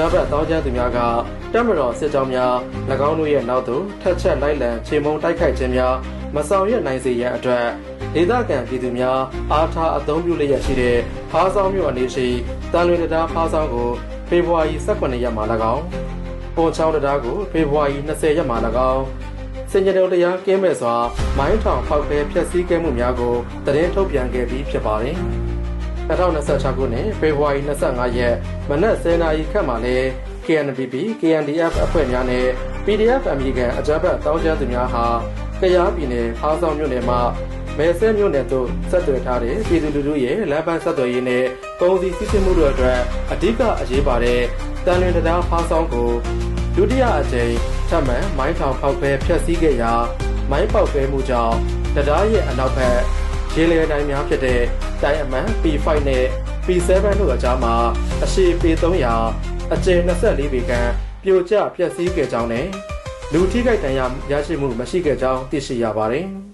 ဂျာဘတ်တောင်းကျမ်းသူများကတပ်မတော်စစ်ကြောင်းများ၎င်းတို့ရဲ့နောက်သို့ထက်ချက်လိုက်လံခြေမုံတိုက်ခိုက်ခြင်းများမဆောင်ရွက်နိုင်စေရန်အတွက်ဒေသခံပြည်သူများအားထားအသုံးပြုလျက်ရှိတဲ့ဖားဆောင်မြို့အနေရှိတန်လွင်တရားဖားဆောင်ကိုဖေဖော်ဝါရီ18ရက်မှာ၎င်းပုံချောင်းတရားကိုဖေဖော်ဝါရီ20ရက်မှာ၎င်းစင်ကြယ်တရားကင်းမဲ့စွာမိုင်းထောင်ဖောက်ဖဲဖျက်ဆီးခဲ့မှုများကိုသတင်းထုတ်ပြန်ခဲ့ပြီးဖြစ်ပါတယ်2026ခုနှစ်ဖေဖော်ဝါရီ25ရက်မနက်10:00နာရီခန့်မှာလဲ KNPP, KNDF အဖွဲ့များနဲ့ PDF အမည်ခံအကြမ်းဖက်တောင်းကျမ်းသူများဟာကယားပြည်နယ်ဖားဆောင်မြို့နယ်မှာမဲဆဲမြို့နယ်သို့ဆက်သွယ်ထားတဲ့ပြည်သူလူထုရဲ့လမ်းပန်းဆက်သွယ်ရေးနဲ့ကုန်စည်စီးဆင်းမှုတို့အတွက်အဓိကအရေးပါတဲ့တန်လွင်တရားဖားဆောင်ကိုဒုတိယအကြိမ်ထပ်မံမိုင်းထောင်ဖောက်ဖဲဖျက်ဆီးခဲ့ရာမိုင်းပေါက်ဖဲမှုကြောင့်တရားရဲ့အနောက်ဘက်ရေလေတိုင်းများဖြစ်တဲ့တိုင်းအမှန် P5 နဲ့ P7 တို့အကြားမှာအရှည်ပေ300အကျယ်24ပေခန့်ပြိုကျဖျက်ဆီးခဲ့ကြောင်းနဲ့လူထိခိုက်ဒဏ်ရာရရှိမှုမရှိခဲ့ကြောင်းသိရှိရပါတယ်။